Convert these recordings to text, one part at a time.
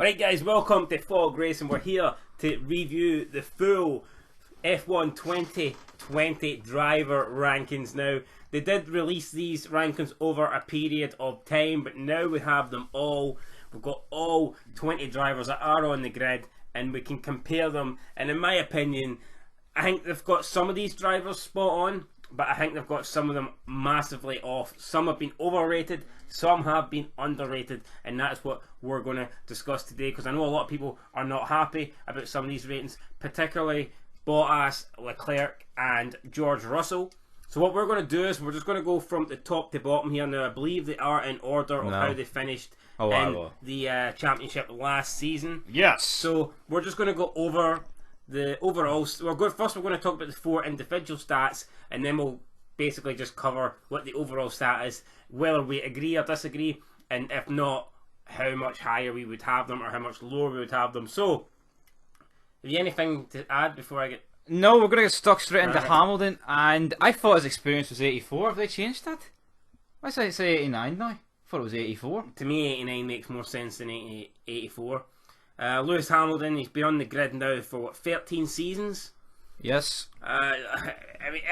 Alright guys, welcome to Fog Race, and we're here to review the full F1 2020 driver rankings. Now, they did release these rankings over a period of time, but now we have them all. We've got all 20 drivers that are on the grid, and we can compare them. And in my opinion, I think they've got some of these drivers spot on, but I think they've got some of them massively off. Some have been overrated, some have been underrated, and that's what we're going to discuss today, because I know a lot of people are not happy about some of these ratings, particularly Bottas, Leclerc and George Russell. So what we're going to do is we're just going to go from the top to bottom here. Now I believe they are in order of how they finished in the championship last season. Yes. So we're just going to go over the overall. First we're going to talk about the 4 individual stats, and then we'll basically just cover what the overall stat is, whether we agree or disagree, and if not, how much higher we would have them or how much lower we would have them. So, have you anything to add before I get... No, we're going to get stuck straight into Hamilton, and I thought his experience was 84. Have they changed that? Why did I say 89 now? I thought it was 84. To me, 89 makes more sense than 84. Lewis Hamilton, he's been on the grid now for what, 13 seasons? Yes. I mean,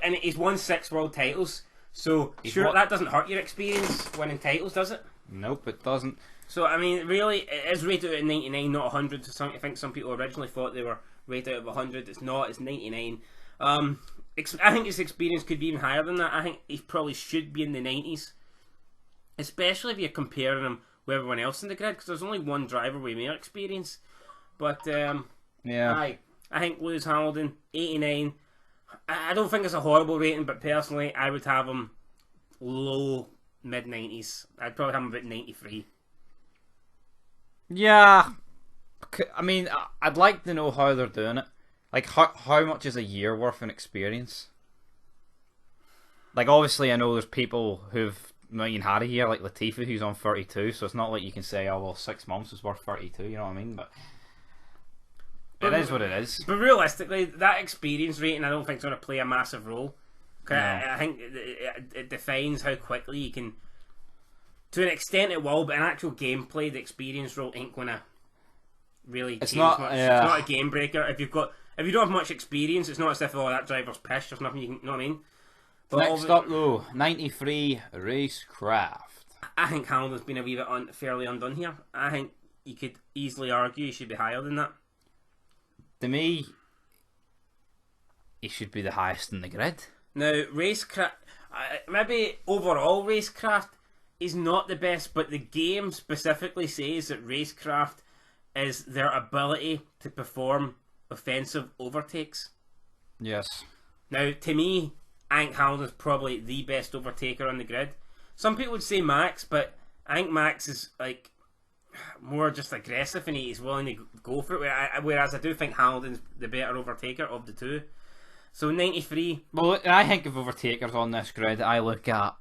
and he's won 6 world titles, so sure that doesn't hurt your experience winning titles, does it? Nope, it doesn't. So I mean, really, it is rated at 99, not 100. So I think some people originally thought they were rated at 100. It's not. It's 99. I think his experience could be even higher than that. I think he probably should be in the 90s, especially if you're comparing him with everyone else in the grid, because there's only one driver with more experience. But yeah, I think Lewis Hamilton 89. I don't think it's a horrible rating, but personally, I would have him low mid 90s. I'd probably have him about 93. Yeah, I mean, I'd like to know how they're doing it. Like, how much is a year worth in experience? Like, obviously, I know there's people who've not even had a year, like Latifi, who's on 32, so it's not like you can say, oh, well, 6 months is worth 32, you know what I mean? But it is what it is. But realistically, that experience rating, I don't think is going to play a massive role. No. I think it defines how quickly you can... To an extent it will, but in actual gameplay, the experience role ain't going to really change much. It's not a game breaker. If you don't have much experience, it's not as if, oh, that driver's pissed, there's nothing you can... You know what I mean? But next up, though, 93 Racecraft. I think Hamilton's been a wee bit fairly undone here. I think you could easily argue he should be higher than that. To me, he should be the highest in the grid. Now, Racecraft, maybe overall Racecraft is not the best, but the game specifically says that Racecraft is their ability to perform offensive overtakes. Yes. Now, to me, I think Hamilton's probably the best overtaker on the grid. Some people would say Max, but I think Max is like more just aggressive and he's willing to go for it, whereas I do think Hamilton's the better overtaker of the two. So 93. Well, I think of overtakers on this grid, I look at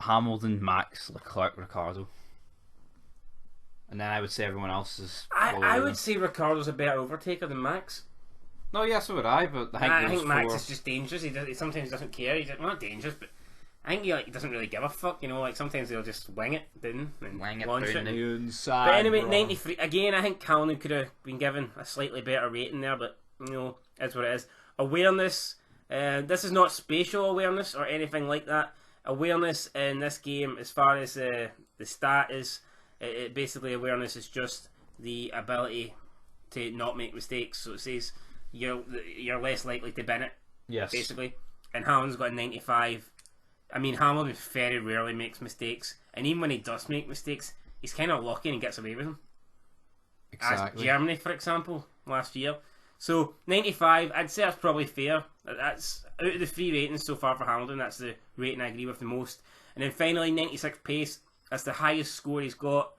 Hamilton, Max, Leclerc, Ricardo, and then I would say everyone else is. I would say Ricardo's a better overtaker than Max. No, yeah, so would I, but I think Max is just dangerous. He sometimes doesn't care. He's not dangerous, but I think he doesn't really give a fuck. You know, like sometimes they'll just wing it down and launch it. The inside, but anyway, 93 again. I think Hamilton could have been given a slightly better rating there, but you know, that's what it is. Awareness. This is not spatial awareness or anything like that. Awareness in this game, as far as the stat is, basically awareness is just the ability to not make mistakes. So it says you're less likely to bin it. Yes. Basically, and Hamilton's got a 95. I mean, Hamilton very rarely makes mistakes, and even when he does make mistakes, he's kind of lucky and gets away with them. Exactly. As Germany, for example, last year. So 95, I'd say that's probably fair. That's out of the 3 ratings so far for Hamilton. That's the rating I agree with the most. And then finally, 96 pace. That's the highest score he's got.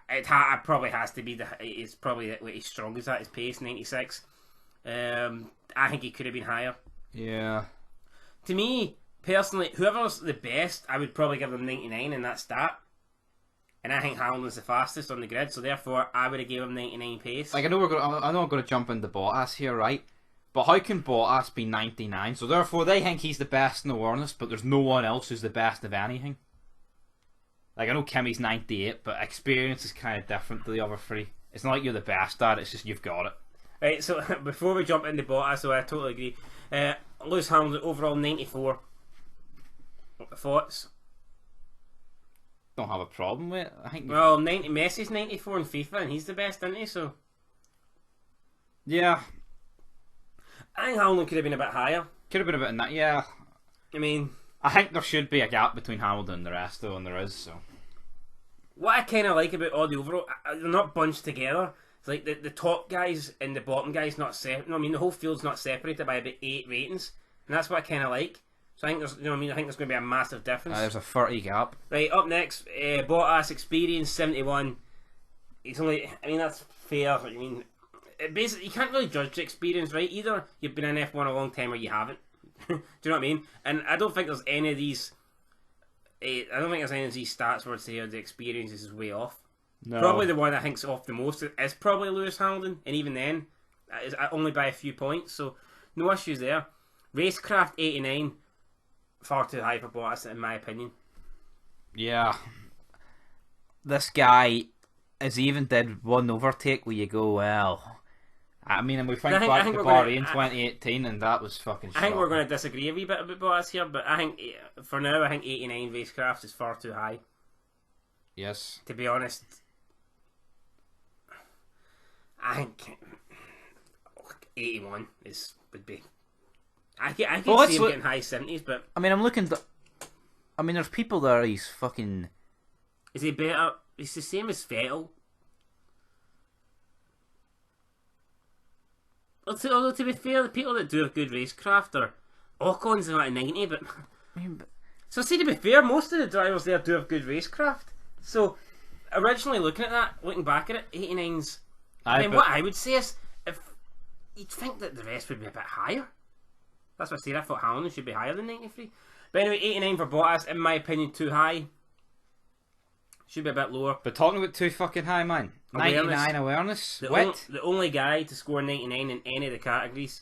It probably has to be it's probably what he's strongest at, his pace, 96. I think he could have been higher. Yeah. To me, personally, whoever's the best, I would probably give them 99 in that stat. And I think Hamilton's the fastest on the grid, so therefore I would have given him 99 pace. Like, I know I'm going to jump into Bottas here, right? But how can Bottas be 99? So therefore they think he's the best in awareness, but there's no one else who's the best of anything. Like, I know Kimmy's 98, but experience is kind of different to the other three. It's not like you're the best at it, it's just you've got it. Right, so before we jump into Bottas, so I totally agree. Lewis Hamilton, overall 94. Thoughts? Don't have a problem with it. I think. Well, Messi's 94 in FIFA, and he's the best, isn't he? So. Yeah. I think Hamilton could have been a bit higher. Could have been a bit in that, yeah. I mean, I think there should be a gap between Hamilton and the rest, though, and there is, so. What I kind of like about all the overall, they're not bunched together. It's like the top guys and the bottom guys not separate. No, I mean, the whole field's not separated by about 8 ratings, and that's what I kind of like. So I think there's, I think there's going to be a massive difference. There's a 30 gap. Right, up next, Bottas experience 71. He's only, I mean, that's fair. I mean, basically, you can't really judge the experience, right? Either you've been in F1 a long time or you haven't. Do you know what I mean? And I don't think there's any of these. I don't think there's any of these stats where say the experience is way off. No. Probably the one I think's off the most is probably Lewis Hamilton, and even then, is only by a few points. So no issues there. Racecraft 89, far too high for Bottas in my opinion. Yeah. This guy has even did one overtake where you go, well. I mean, and we think back to Bahrain 2018, and that was fucking shocking. I think we're going to disagree a wee bit about Bottas here, but I think for now, I think 89 Racecraft is far too high. Yes. To be honest, I think 81 would be. I can see him getting high 70s, but I mean, I'm looking. I mean, there's people there. He's fucking. Is he better? He's the same as Vettel. Although to be fair, the people that do have good racecraft are Ocon's about 90, but so see, to be fair, most of the drivers there do have good racecraft. So originally looking back at it, 89's. What I would say is, if you'd think that the rest would be a bit higher. That's what I said. I thought Hamilton should be higher than 93. But anyway, 89 for Bottas, in my opinion, too high. Should be a bit lower. But talking about too fucking high, man. 99 awareness. The only guy to score 99 in any of the categories.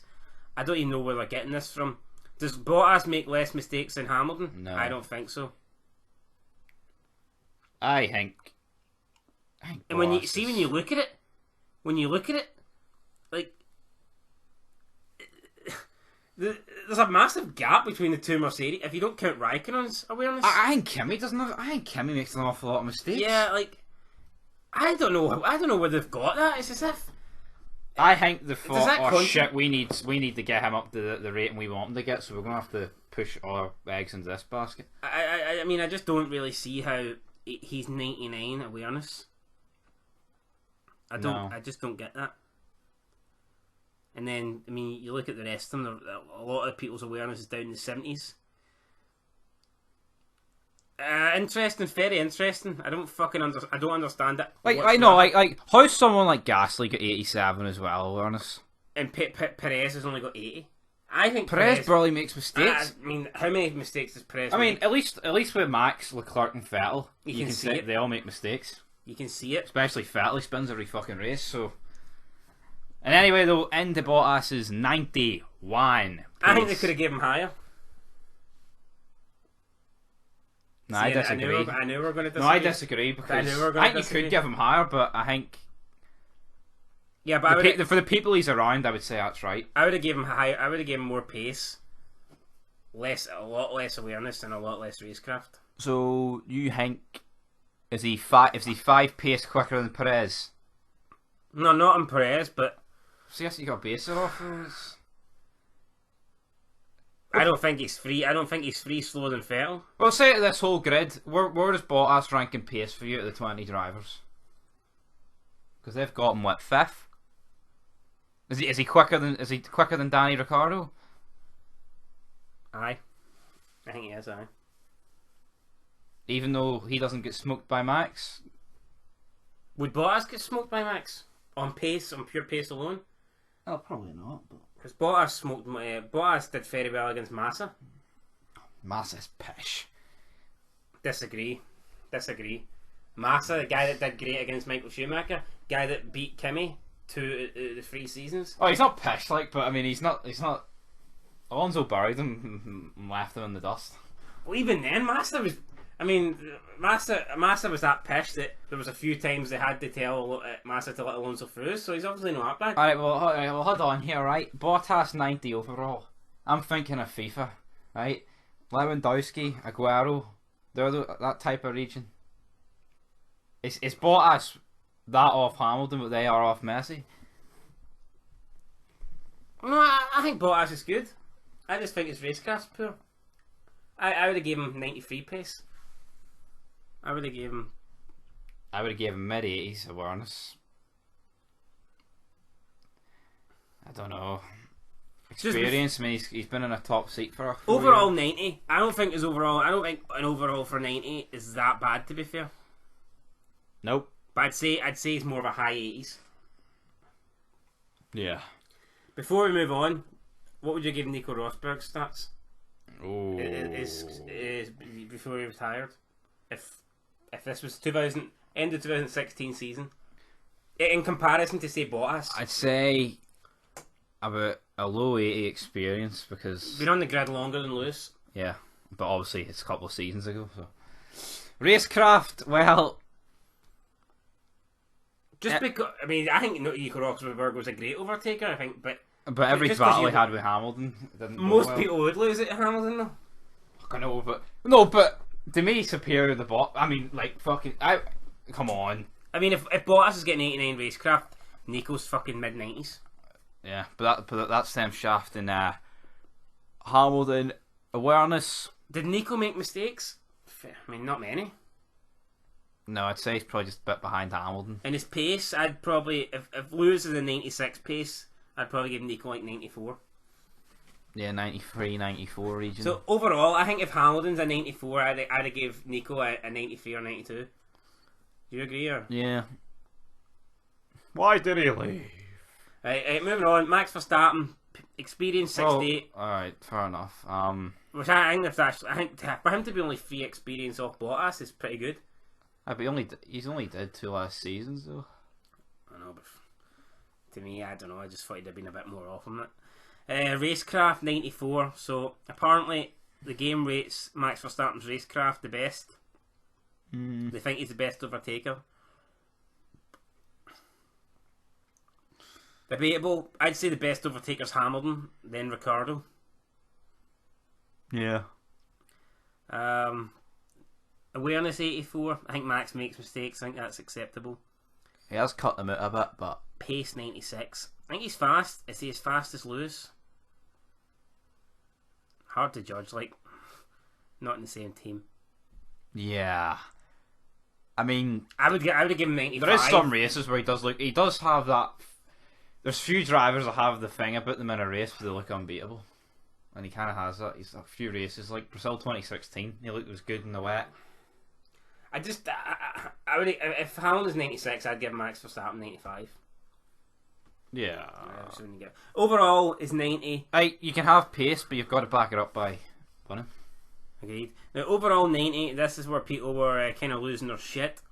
I don't even know where they're getting this from. Does Bottas make less mistakes than Hamilton? No. I don't think so. I think and when you look at it, like there's a massive gap between the two Mercedes. If you don't count Raikkonen's awareness, I think Kimi doesn't have. I think Kimi makes an awful lot of mistakes. Yeah, like I don't know where they've got that. It's as if I think the thought, oh shit, we need to get him up to the rating we want him to get, so we're gonna have to push all our eggs into this basket. I mean, I just don't really see how he's 99 awareness. I just don't get that. And then, I mean, you look at the rest of them, a lot of people's awareness is down in the 70s. Interesting, very interesting. I don't understand it. Like, I know, like, how's someone like Gasly got 87 as well, awareness? And Perez has only got 80. I think Perez barely makes mistakes. I mean, how many mistakes does Perez make? I mean, at least with Max, Leclerc and Vettel, you can see it. They all make mistakes. You can see it. Especially Vettel, he spins every fucking race, so... And anyway, though, into Bottas is 91. I think they could have given him higher. No, I disagree. I knew we were going to disagree. No, I disagree because I think you could give him higher, but I think... Yeah, but for the people he's around, I would say that's right. I would have given him higher. I would have given him more pace, a lot less awareness, and a lot less racecraft. So you think is he 5 pace quicker than Perez? No, not on Perez, but so yes, you got to base it off. I don't think he's free. I don't think he's free slower than Vettel. Well, say this whole grid, where does Bottas rank in pace for you out of the 20 drivers? Because they've got him 5th. Is he quicker than Danny Ricciardo? Aye, I think he is. Aye. Even though he doesn't get smoked by Max. Would Bottas get smoked by Max on pace, on pure pace alone? Oh, probably not. Because Bottas did very well against Massa. Massa's pish. Disagree. Massa, the guy that did great against Michael Schumacher, guy that beat Kimi to the 3 seasons. Oh, he's not pish, but I mean, he's not. Alonso buried him and left him in the dust. Well, even then, Massa was. I mean, Massa was that pissed that there was a few times they had to tell Massa to let Alonso through, so he's obviously not that bad. Alright, well, hold on here, right? Bottas 90 overall. I'm thinking of FIFA, right? Lewandowski, Aguero, they're that type of region. Is Bottas that off Hamilton, but they are off Messi? No, I think Bottas is good. I just think his racecraft's poor. I would have given him 93 pace. I would have given him mid 80s awareness. I don't know. Experience. I mean, he's been in a top seat for a overall 90. I don't think an overall for 90 is that bad, to be fair. Nope. But I'd say it's more of a high 80s. Yeah. Before we move on, what would you give Nico Rosberg's stats? Oh. Is before he retired? If this was end of 2016 season, in comparison to say Bottas, I'd say about a low 80 experience because been on the grid longer than Lewis. Yeah, but obviously it's a couple of seasons ago. So racecraft, well, just because I mean I think Nico Rosberg was a great overtaker. I think, but every battle he had with Hamilton, didn't most people would lose it to Hamilton though. I know, but to me, superior the bot. I mean, like fucking, come on. I mean, if Bottas is getting 89 racecraft, Nico's fucking mid 90s. Yeah, but that's them shafting Hamilton awareness. Did Nico make mistakes? I mean, not many. No, I'd say he's probably just a bit behind Hamilton. And his pace, I'd probably if Lewis is a 96 pace, I'd probably give Nico like 94. Yeah, 93, 94 region. So overall, I think if Hamilton's a 94, I'd give Nico a 93 or 92. Do you agree? Or? Yeah. Why did he leave? Right, moving on. Max Verstappen, experience 68. Alright, fair enough. Which I think for him to be only 3 experience off Bottas is pretty good. But he's only did 2 last seasons though. I know, but to me, I don't know. I just thought he'd have been a bit more off on it. Racecraft 94. So apparently the game rates Max Verstappen's racecraft the best. They think he's the best overtaker. Debatable. I'd say the best overtaker's Hamilton, then Ricciardo. Yeah. Awareness 84. I think Max makes mistakes. I think that's acceptable. He has cut them out a bit, but pace 96. I think he's fast. Is he as fast as Lewis? Hard to judge. Like, not in the same team. Yeah. I mean, I would have given him 95. There is some races where he does have that. There's few drivers that have the thing about them in a race where they look unbeatable, and he kind of has that. He's a few races like Brazil 2016. He was good in the wet. I would if Hamilton's 96, I'd give Max Verstappen 95. Yeah. Overall is 90. You can have pace, but you've got to back it up by winning. Agreed. Now overall 90. This is where people were kind of losing their shit.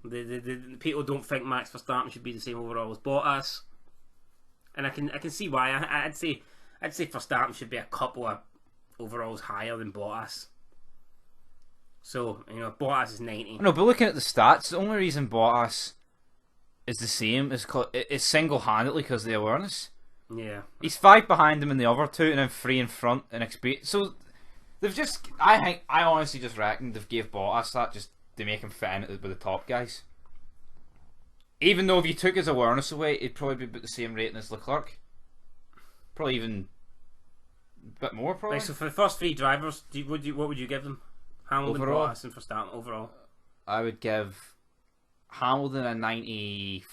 The people don't think Max Verstappen should be the same overall as Bottas, and I can see why. I'd say Verstappen should be a couple of overalls higher than Bottas. So Bottas is 90. No, but looking at the stats, the only reason Bottas is the same is single-handedly because of the awareness. Yeah, he's 5 behind him in the other 2, and then 3 in front in experience. So they've just, I honestly just reckon they've gave Bottas that just to make him fit in with the top guys. Even though if you took his awareness away, it'd probably be about the same rating as Leclerc. Probably even a bit more, probably. Right, so for the first 3 drivers, what would you give them? Hamilton, overall, Bottas, and Verstappen overall. I would give Hamilton a 90.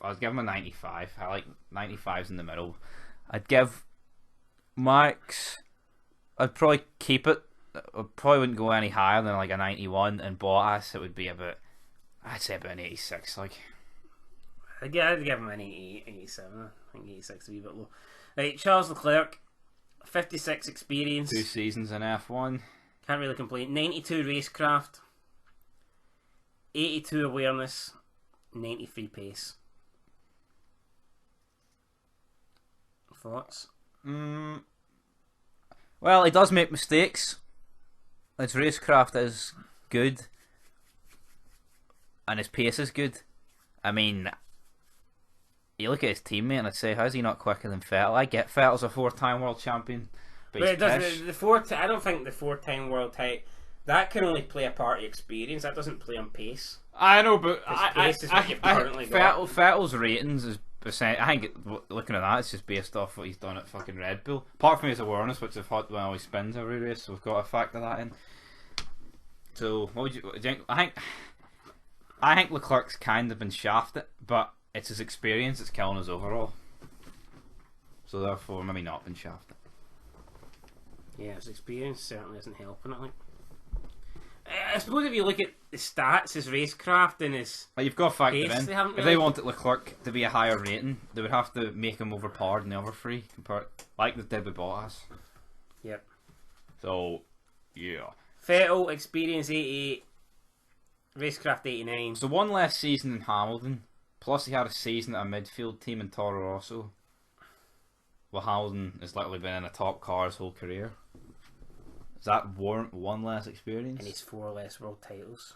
I would give him a 95. I like 95s in the middle. I'd give Max. I'd probably keep it. I probably wouldn't go any higher than like a 91, and Bottas it would be about, I'd say about an 86. Like, I'd give him an 88, 87. I think 86 is a wee bit low. Right, Charles Leclerc, 56 experience, 2 seasons in F1. Can't really complain. 92 racecraft, 82 awareness, 93 pace. Thoughts? Well, he does make mistakes. His racecraft is good, and his pace is good. I mean, you look at his teammate and I'd say, how's he not quicker than Vettel? I get Vettel's a 4-time world champion, but But he's it doesn't. pish. I don't think the 4-time world title that can only play a part of experience. That doesn't play on pace. I know, but pace is what you've currently got. Vettel's ratings is percent. I think looking at that, it's just based off what he's done at fucking Red Bull. Apart from his awareness, which I've had when he spins every race, so we've got to factor that in. So, what would you think? I think Leclerc's kind of been shafted, but it's his experience that's killing his overall. So therefore, maybe not been shafted. Yeah, his experience certainly isn't helping it. Like, I suppose if you look at the stats, his racecraft and his Like, you've got to factor pace, in. they haven't If really- they wanted Leclerc to be a higher rating, they would have to make him overpowered in the other three, like they did with Bottas. Yep. So, yeah. Vettel experience 88, racecraft 89. So one less season than Hamilton, plus he had a season at a midfield team in Toro Rosso. Well, Hamilton has literally been in a top car his whole career. Does that warrant one less experience? And he's 4 less world titles.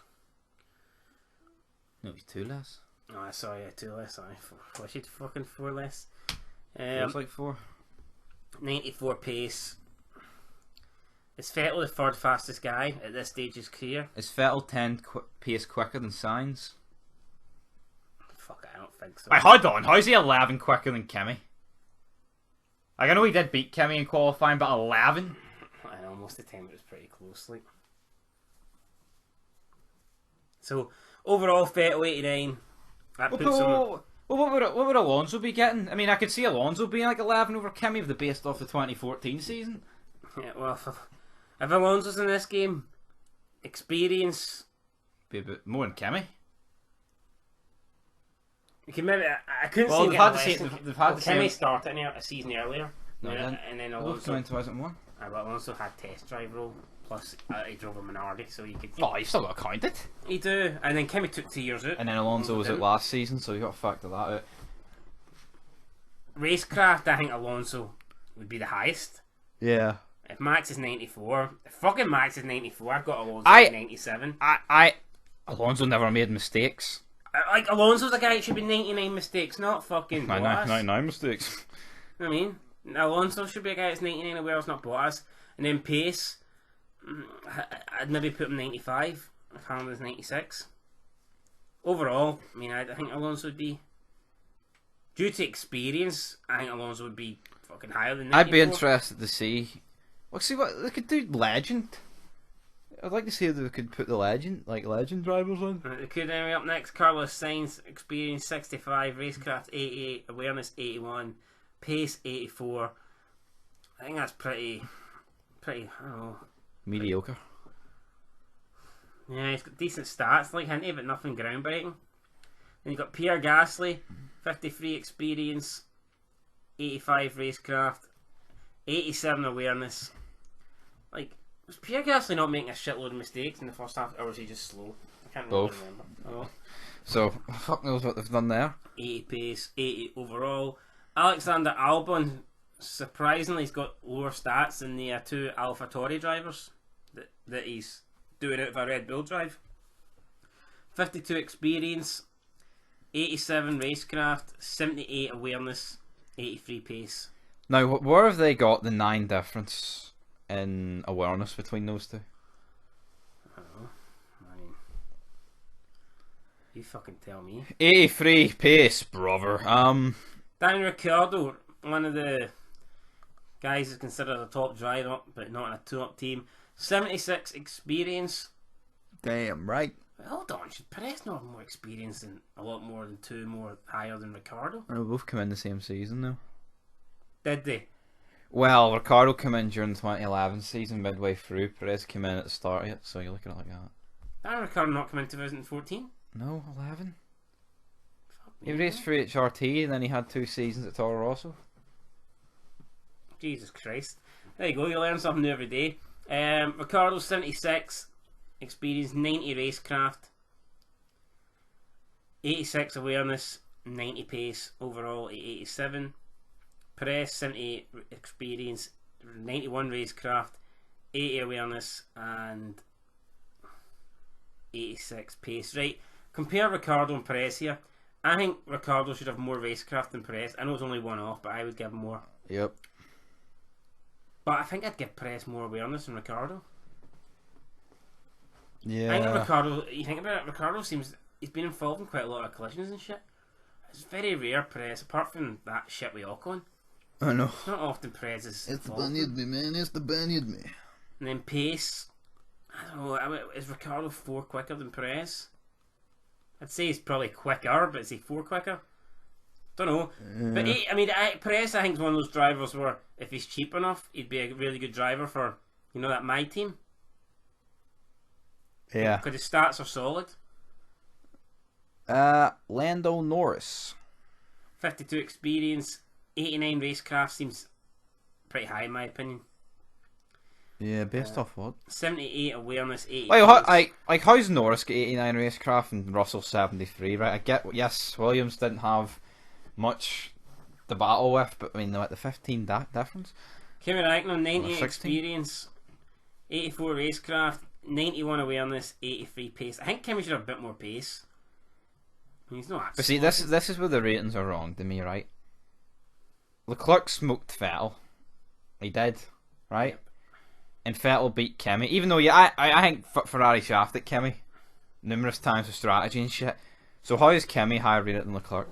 No, he's 2 less. Oh, I saw you 2 less. I should fucking 4 less. Feels like 4. 94 pace. Is Vettel the 3rd fastest guy at this stage of his career? Is Vettel 10 pace quicker than Sainz? Fuck, I don't think so. Wait, hold on. How's he 11 quicker than Kimi? Like, I know he did beat Kimi in qualifying, but 11? I know, most of the time it was pretty close. Like. So, overall, Vettel 89. That puts him... Well, what would Alonso be getting? I mean, I could see Alonso being like 11 over Kimi if they're based off the 2014 season. Yeah, well, if Alonso's in this game, experience... Be a bit more than Kimi. You can maybe... I couldn't Well, see him they've had getting the less same. than- They've had the Kimi same. started a season earlier. No, and, they didn't. and then Both Alonso... came in 2001. But Alonso had test drive role, plus he drove a minority, so you could... Oh, you've still got to count it. He do, and then Kimi took 2 years out. And then Alonso was out didn't. last season, so you got to factor that out. Racecraft, I think Alonso would be the highest. Yeah. If Max is 94, if fucking Max is 94, I've got Alonso I- at 97. Alonso never made mistakes. Like, Alonso's the guy that should be 99 mistakes, not fucking Bottas. 99 mistakes. I mean, Alonso should be a guy that's 99 awares, not Bottas. And then pace, I'd maybe put him 95 if Hamilton's 96. Overall, I mean, I think Alonso would be, due to experience, I think Alonso would be fucking higher than 94. I'd be interested to see. Well, see what they could do. Legend. I'd like to see if they could put the legend drivers on. They could anyway. Up next, Carlos Sainz, experience 65, racecraft 88, awareness 81, pace 84. I think that's pretty. I don't know. Mediocre. Yeah, he's got decent stats, like hinty, but nothing groundbreaking. Then you've got Pierre Gasly, 53 experience, 85 racecraft, 87 awareness. Like, was Pierre Gasly not making a shitload of mistakes in the first half, or was he just slow? I can't really Both. remember. Oh. So, fuck knows what they've done there. 80 pace, 80 overall. Alexander Albon, surprisingly, he's got lower stats than the 2 AlphaTauri drivers that he's doing out of a Red Bull drive. 52 experience, 87 racecraft, 78 awareness, 83 pace. Now, where have they got the 9 difference in awareness between those two? I don't know. I mean, you fucking tell me. 83 pace, brother. Daniel Ricciardo, one of the guys is considered a top driver, but not in a two-up team. 76 experience. Damn right. Hold on, should Perez not have more experience than a lot more than 2 more higher than Ricciardo? They both come in the same season though. Did they? Well, Ricardo came in during the 2011 season, midway through. Perez came in at the start of it, so you're looking at it like that. Did Ricciardo not come in 2014? No, 11. Fuck He me, raced for HRT, and then he had 2 seasons at Toro Rosso. Jesus Christ. There you go, you learn something new every day. Ricciardo 76, experience 90 racecraft, 86 awareness, 90 pace, overall 87. Perez 78 experience, 91 racecraft, 80 awareness, and 86 pace. Right, compare Ricciardo and Perez here. I think Ricciardo should have more racecraft than Perez. I know it's only one off, but I would give him more. Yep. But I think I'd give Perez more awareness than Ricciardo. Yeah. I think Ricciardo, you think about it, Ricciardo seems, he's been involved in quite a lot of collisions and shit. It's very rare Perez, apart from that shit with Ocon. I know. It's not often Perez is It's the involved. banied me, man. It's the banied me. And then pace, I don't know, is Ricciardo 4 quicker than Perez? I'd say he's probably quicker, but is he 4 quicker? Don't know. Yeah. But Perez, I think, is one of those drivers where if he's cheap enough, he'd be a really good driver for, that my team. Yeah. Because his stats are solid. Lando Norris. 52 experience, 89 racecraft seems pretty high in my opinion. Yeah, based off what? 78 awareness, 80. Like, how's Norris get 89 racecraft and Russell 73? Right, I get. Yes, Williams didn't have much to battle with, but I mean, the 15 difference. Kimi Räikkönen, 98 16. experience, 84 racecraft, 91 awareness, 83 pace. I think Kimi should have a bit more pace. I mean, he's not. But see, this is where the ratings are wrong to me, right? Leclerc smoked Vettel. He did, right? And Vettel beat Kimi, even though I think Ferrari shafted Kimi numerous times with strategy and shit. So how is Kimi higher rated than Leclerc?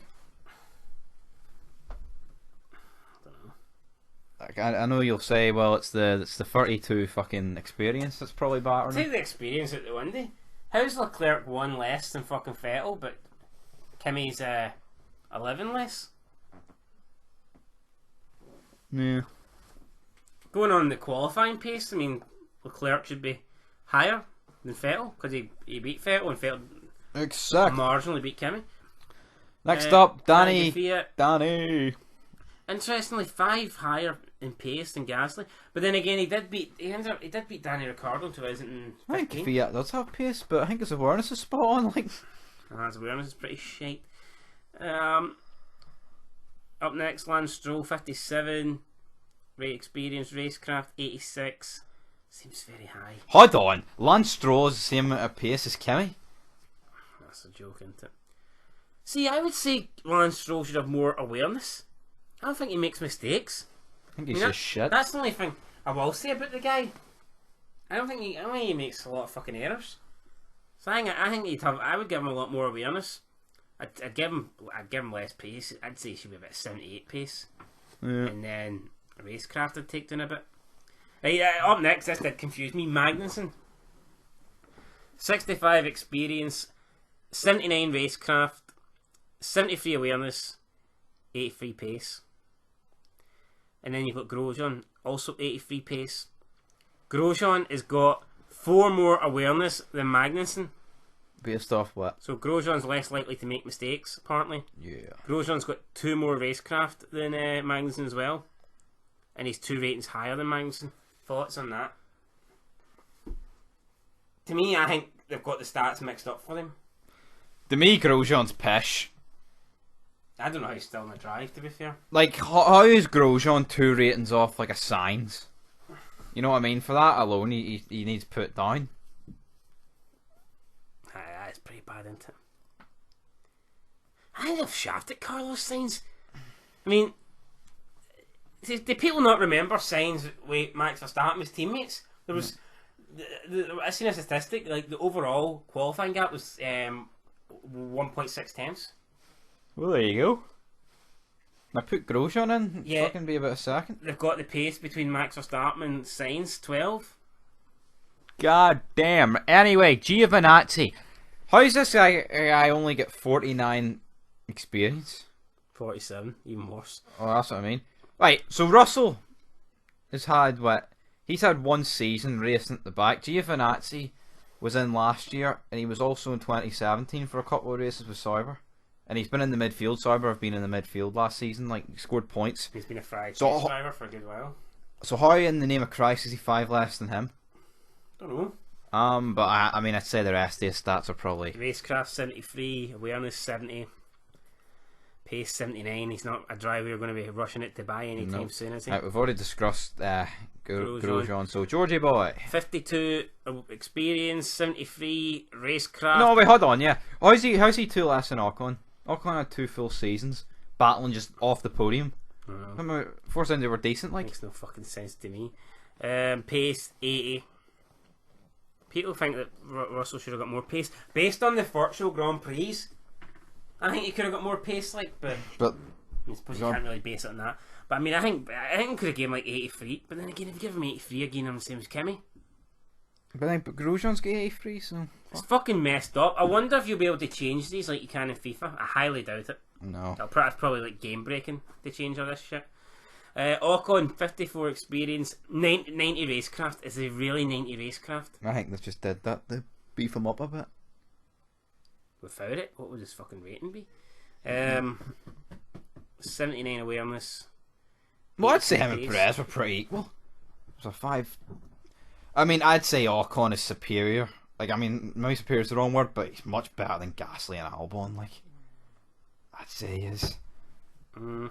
Like, I know you'll say, well, it's the 32 fucking experience that's probably battering. Take the experience at the windy. How's Leclerc 1 less than fucking Vettel, but Kimi's 11 less? Yeah. Going on the qualifying pace, I mean, Leclerc should be higher than Vettel because he beat Vettel and Vettel Exactly. marginally beat Kimi. Next up, Danny Danny. Fiat. Danny. Interestingly, 5 higher in pace than Gasly, but then again, he did beat Danny Ricciardo in 2015. I think Fiat does have pace, but I think his awareness is spot on. Like, His awareness is pretty shite. Up next, Lance Stroll, 57. Experience, racecraft, 86. Seems very high. hold on, Lance Stroll is the same amount of pace as Kimi. That's a joke, isn't it? See, I would say Lance Stroll should have more awareness. I don't think he makes mistakes. I think he's just shit. That's the only thing I will say about the guy. I don't think he makes a lot of fucking errors. So I think I would give him a lot more awareness. I'd give him less pace. I'd say he should be about 78 pace. Yeah. And then racecraft would take down a bit. Right, up next, this did confuse me. Magnussen, 65 experience, 79 racecraft, 73 awareness, 83 pace. And then you've got Grosjean, also 83 pace. Grosjean has got 4 more awareness than Magnussen. Based off what? So Grosjean's less likely to make mistakes, apparently. Yeah. Grosjean's got 2 more racecraft than Magnussen as well. And he's 2 ratings higher than Magnussen. Thoughts on that? To me, I think they've got the stats mixed up for them. To me, Grosjean's pish. I don't know how he's still in the drive, to be fair. Like, how is Grosjean 2 ratings off like a Sainz? You know what I mean? For that alone, he needs put down. It's pretty bad, isn't it? I think they've shafted Carlos Sainz. I mean, do people not remember Sainz with Max Verstappen as teammates? There was, I seen a statistic, like the overall qualifying gap was 1.6 tenths. Well, there you go. I put Grosjean in. Yeah. Fucking be about a second. They've got the pace between Max Verstappen and Sainz, 12. God damn. Anyway, Giovinazzi. How's this guy only get 49 experience? 47, even worse. Oh, that's what I mean. Right, so Russell has had what? He's had 1 season racing at the back. Giovinazzi was in last year, and he was also in 2017 for a couple of races with Sauber. And he's been in the midfield. Sauber have been in the midfield last season, like, scored points. He's been a fried So- chase driver for a good while. So how in the name of Christ is he 5 less than him? Don't know. But I mean, I'd say the rest of his stats are probably... Racecraft 73, awareness 70. Pace 79. He's not a driver you're going to be rushing it to buy anytime soon, is he? Right, we've already discussed Grosjean. So Georgie boy. 52 experience, 73 racecraft. No, wait, hold on. Yeah, how's he two less than Ocon? Ocon had 2 full seasons battling just off the podium. Force India were decent. Like, makes no fucking sense to me. Pace 80. People think that Russell should have got more pace based on the virtual Grand Prix. I think he could have got more pace, like, but I suppose you can't really base it on that. But I mean, I think he could have given him like 83. But then again, if you give him 83 again, I'm the same as Kimmy. But Grosjean's got 83, so it's fucking messed up. I wonder if you'll be able to change these like you can in FIFA. I highly doubt it. No, that's probably like game breaking to change all this shit. Ocon 54 experience, 90 racecraft. Is it really 90 racecraft? I think they just did that to beef him up a bit. Without it, what would his fucking rating be? 79 awareness. Well, I'd say him and Perez were pretty equal. It was a 5. I mean, I'd say Ocon is superior. Like, I mean, maybe superior is the wrong word, but he's much better than Gasly and Albon. Like, I'd say he is. I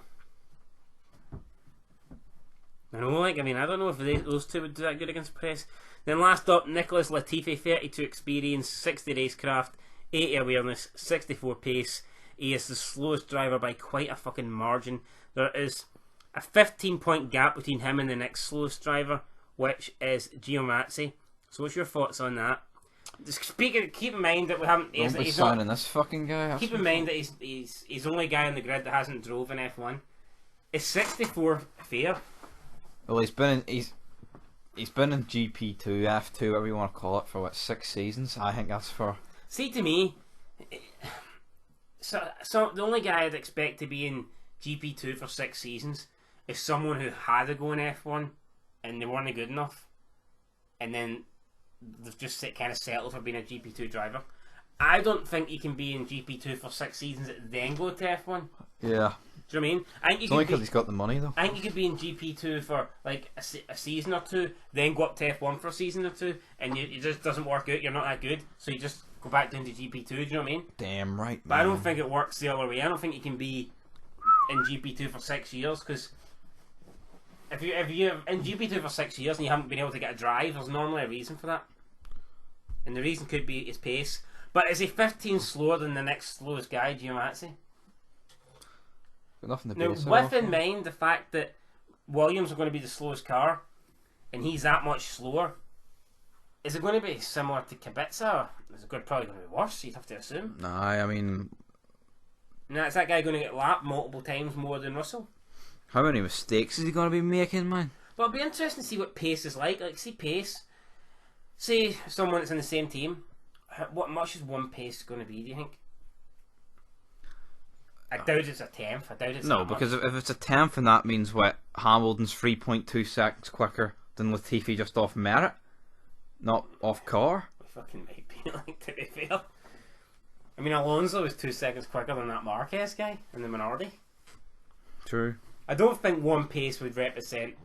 know, like, I mean, I don't know if those two would do that good against Perez. Then last up, Nicholas Latifi, 32 experience, 60 racecraft, 80 awareness, 64 pace. He is the slowest driver by quite a fucking margin. There is a 15-point gap between him and the next slowest driver, which is Giovinazzi. So what's your thoughts on that? Just keep in mind that we haven't. He's signing this fucking guy. Keep in mind that he's the only guy on the grid that hasn't drove in F1. Is 64 fair? Well, he's been in GP2, F2, whatever you want to call it, for what, 6 seasons. I think that's for. See, to me, so the only guy I'd expect to be in GP2 for 6 seasons is someone who had to go in F1 and they weren't good enough, and then they've just kind of settled for being a GP2 driver. I don't think you can be in GP2 for 6 seasons and then go to F1. Yeah. Do you know what I mean? I think it's only because he's got the money, though. I think you could be in GP2 for like a season or two, then go up to F1 for a season or two, and it just doesn't work out. You're not that good, so you just go back down to GP2. Do you know what I mean? Damn right, man. But I don't think it works the other way. I don't think you can be in GP2 for 6 years, because if you're in GP2 for 6 years and you haven't been able to get a drive, there's normally a reason for that, and the reason could be his pace. But is he 15 slower than the next slowest guy, Giovinazzi? Nothing to now, base with in mind the fact that Williams are going to be the slowest car, and he's that much slower, is it going to be similar to Kubica, or is it probably going to be worse? You'd have to assume. Nah, I mean, now is that guy going to get lapped multiple times more than Russell? How many mistakes is he going to be making, man? But it'll be interesting to see what pace is like. Like, see pace. Say someone that's in the same team. What much is one pace going to be? Do you think? I doubt it's a 10th. I doubt it's no, because if it's a 10th, and that means what, Hamilton's 3.2 seconds quicker than Latifi just off merit, not off car. We fucking might be, like, to be fair. I mean, Alonso was 2 seconds quicker than that Marquez guy in the minority. True. I don't think one pace would represent.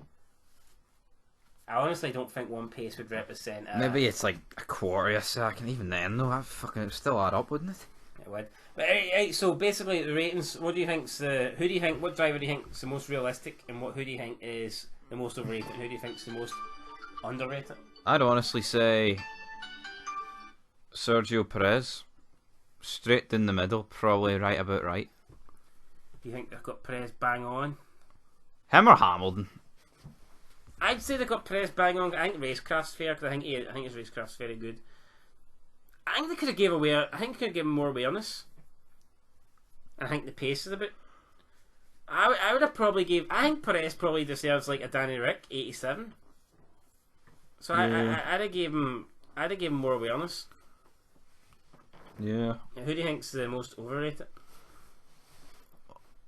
I honestly don't think one pace would represent. Maybe it's like a quarter of a second. Even then, though, that fucking still add up, wouldn't it? It would. But right, so basically, the ratings. What do you think's the? Who do you think? What driver do you think is the most realistic, and who do you think is the most overrated, and who do you think is the most underrated? I'd honestly say Sergio Perez, straight in the middle, probably right about right. Do you think they've got Perez bang on? Him or Hamilton? I'd say they've got Perez bang on. I think racecraft's fair, because I think his racecraft's very good. I think they could have given him more awareness. I think the pace is a bit. I would have probably gave. I think Perez probably deserves like a Danny Rick 87. So yeah. I'd have gave him more awareness. Yeah. Who do you think's the most overrated?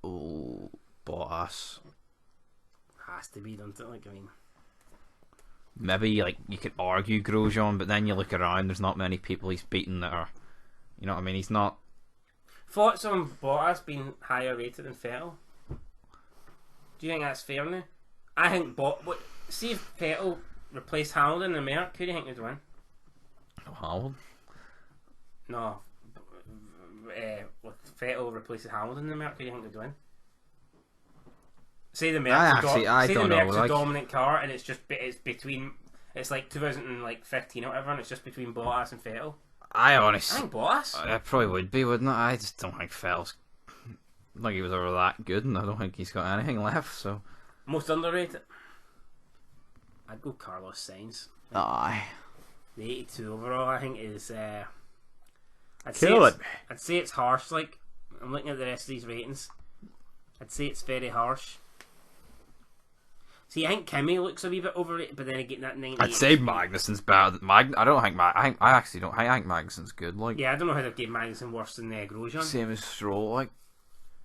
Oh, Bottas. Has to be, doesn't it? Like, I mean, maybe like you could argue Grosjean, but then you look around, there's not many people he's beaten that are, you know what I mean, he's not. Thoughts on Bottas being higher rated than Vettel? Do you think that's fair now? I think see if Vettel replaced Hamilton and Merck, who do you think would win? Hamilton? No, with Vettel replaces Hamilton in the Merc, who do you think would win? Say the I don't know, Merc's like... a dominant car, and it's between, it's like 2015 or whatever, and it's just between Bottas and Vettel. I I think Bottas. it probably would be, wouldn't it? I just don't think Vettel's like he was ever that good, and I don't think he's got anything left. So Most underrated. I'd go Carlos Sainz. aye, The 82 overall, I think, is. I'd say it's harsh. Like, I'm looking at the rest of these ratings. I'd say it's very harsh. See, I think Kimi looks a wee bit overrated, but then again, that 98. I'd say Magnussen's better. I don't think I actually don't. I think Magnussen's good. Like, Yeah, I don't know how they've gave Magnussen worse than Grosjean. same as Stroll. Like,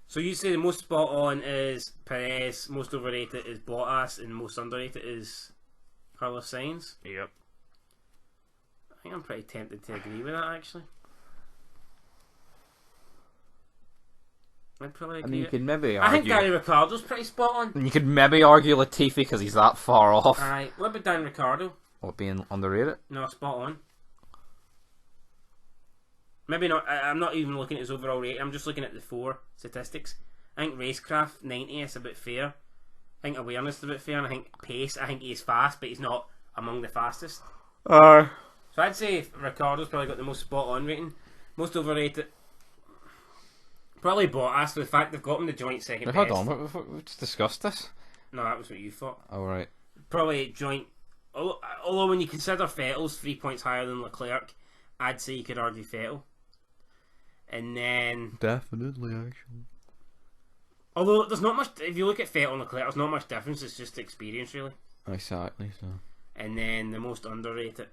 So you say the most spot on is Perez, most overrated is Bottas, and most underrated is Carlos Sainz. yep. I think I'm pretty tempted to agree with that, actually. I'd probably I agree. mean, you could maybe I think argue. Danny Ricciardo's pretty spot on. You could maybe argue Latifi because he's that far off. Aye, what about Dan Ricciardo? What, being underrated? No, spot on. Maybe not. I'm not even looking at his overall rate. I'm just looking at the 4 statistics. I think racecraft 90 is a bit fair. I think awareness is a bit fair, and I think pace. I think he's fast, but he's not among the fastest. So I'd say Ricciardo's probably got the most spot on rating. Most overrated. Probably Bottas, for the fact they've got him the joint second best. Hold on, we just discussed this. No, that was what you thought. All right. Probably joint. Although when you consider Vettel's 3 points higher than Leclerc, I'd say you could argue Vettel. And then, Definitely, actually. although there's not much, if you look at Vettel and Leclerc, there's not much difference. It's just experience, really. Exactly. So. And then the most underrated,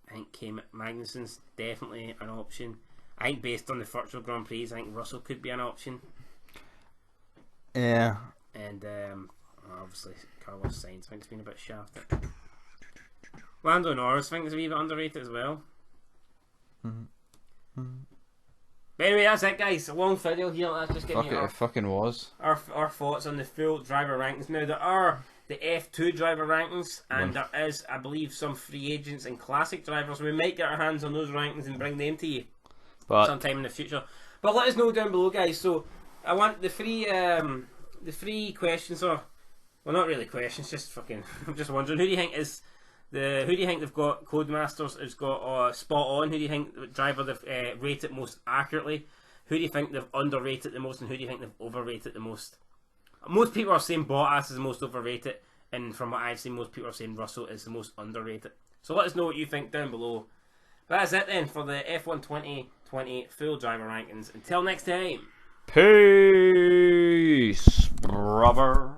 I think, Magnussen's definitely an option. I think based on the virtual Grand Prix, I think Russell could be an option. Yeah. And obviously Carlos Sainz, I think, has been a bit shafted. Lando Norris, I think, is a wee bit underrated as well. But anyway, that's it, guys. A long video here. Let's just get It fucking was. our thoughts on the full driver rankings. Now, there are the F2 driver rankings, and there is, I believe, some free agents and classic drivers. We might get our hands on those rankings and bring them to you sometime in the future. But let us know down below, guys. So I want the free questions, or well, not really questions, just fucking. I'm just wondering, who do you think they've got? Codemasters has got spot on. Who do you think the driver they've rated most accurately? Who do you think they've underrated the most, and who do you think they've overrated the most? Most people are saying Bottas is the most overrated, and from what I've seen, most people are saying Russell is the most underrated. So let us know what you think down below. But that's it then for the F1 2020 full driver rankings. Until next time. Peace, brother.